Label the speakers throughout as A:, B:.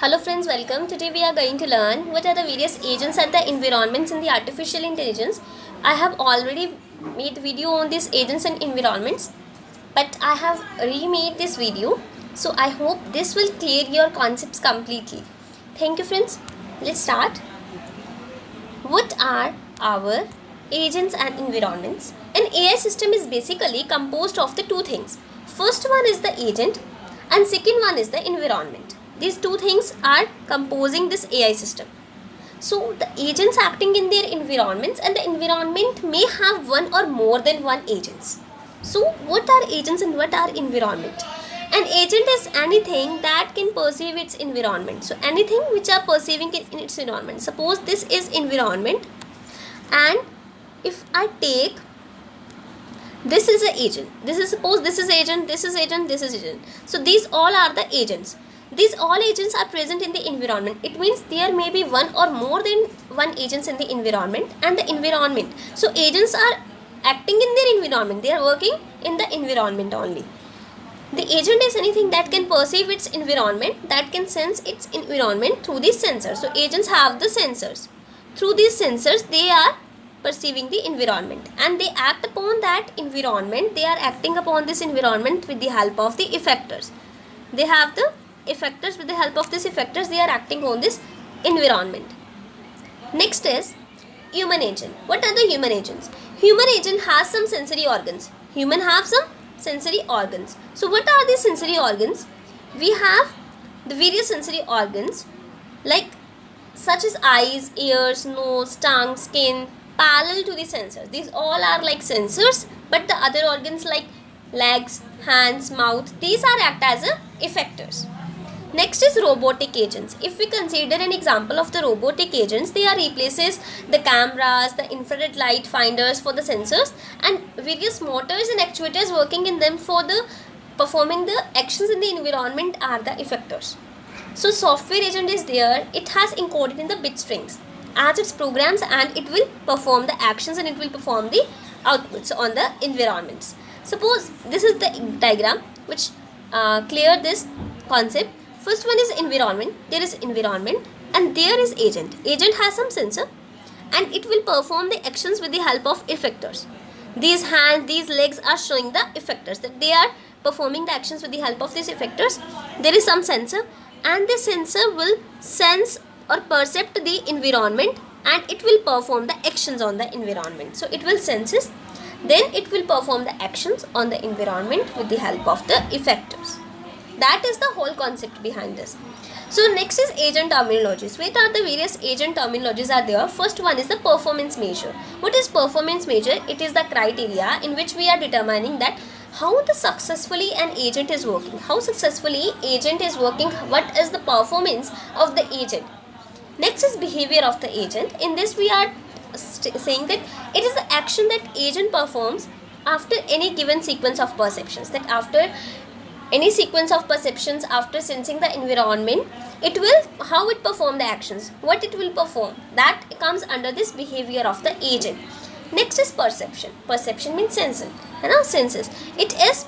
A: Hello friends, welcome. Today we are going to learn what are the various agents and the environments in the artificial intelligence. I have already made video on these agents and environments, but I have remade this video. So I hope this will clear your concepts completely. Thank you friends. Let's start. What are our agents and environments? An AI system is basically composed of the two things. First one is the agent and second one is the environment. These two things are composing this AI system. So the agents acting in their environments, and the environment may have one or more than one agents. So what are agents and what are environment? An agent is anything that can perceive its environment. So anything which are perceiving in its environment. Suppose this is environment, and if I take this is an agent, this is suppose this is agent, this is agent, this is agent. So these all are the agents. These all agents are present in the environment. It means there may be one or more than one agents in the environment and the environment. So agents are acting in their environment. They are working in the environment only. The agent is anything that can perceive its environment, that can sense its environment through these sensors. So agents have the sensors. Through these sensors, they are perceiving the environment and they act upon that environment. They are acting upon this environment with the help of the effectors. They have the effectors. With the help of these effectors, they are acting on this environment. Next is human agent. What are the human agents? Human agent has some sensory organs. Human have some sensory organs. So what are these sensory organs? We have the various sensory organs like such as eyes, ears, nose, tongue, skin, parallel to the sensors. These all are like sensors, but the other organs like legs, hands, mouth, these are act as effectors. Next is robotic agents. If we consider an example of the robotic agents, they are replaces the cameras, the infrared light finders for the sensors, and various motors and actuators working in them for the performing the actions in the environment are the effectors. So software agent is there. It has encoded in the bit strings as its programs, and it will perform the actions and it will perform the outputs on the environments. Suppose this is the diagram which clear this concept. First one is environment. There is environment and there is agent. Agent has some sensor and it will perform the actions with the help of effectors. These hands, these legs are showing the effectors that they are performing the actions with the help of these effectors. There is some sensor and the sensor will sense or perceive the environment and it will perform the actions on the environment. So it will senses, then it will perform the actions on the environment with the help of the effectors. That is the whole concept behind this. So next is agent terminologies. What are the various agent terminologies are there? First one is the performance measure. What is performance measure? It is the criteria in which we are determining that how the successfully an agent is working. How successfully agent is working. What is the performance of the agent? Next is behavior of the agent. In this we are saying that it is the action that agent performs after any given sequence of perceptions. That after any sequence of perceptions, after sensing the environment, it will how it perform the actions, what it will perform, that comes under this behavior of the agent. Next is perception. Perception means sensing, senses. It is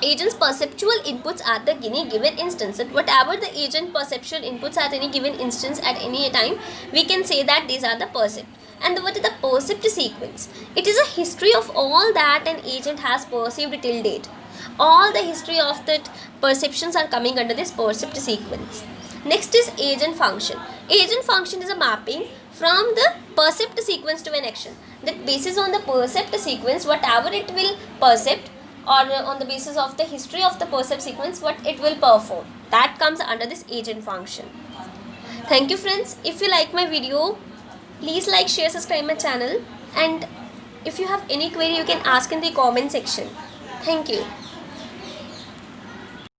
A: agent's perceptual inputs at the given instance. That whatever the agent perceptual inputs at any given instance at any time, we can say that these are the percept. And what is the percept sequence? It is a history of all that an agent has perceived till date. All the history of that perceptions are coming under this percept sequence. Next is agent function. Agent function is a mapping from the percept sequence to an action. That basis on the percept sequence, whatever it will percept, or on the basis of the history of the percept sequence, what it will perform, that comes under this agent function. Thank you friends. If you like my video, please like, share, subscribe my channel, and if you have any query you can ask in the comment section. Thank you.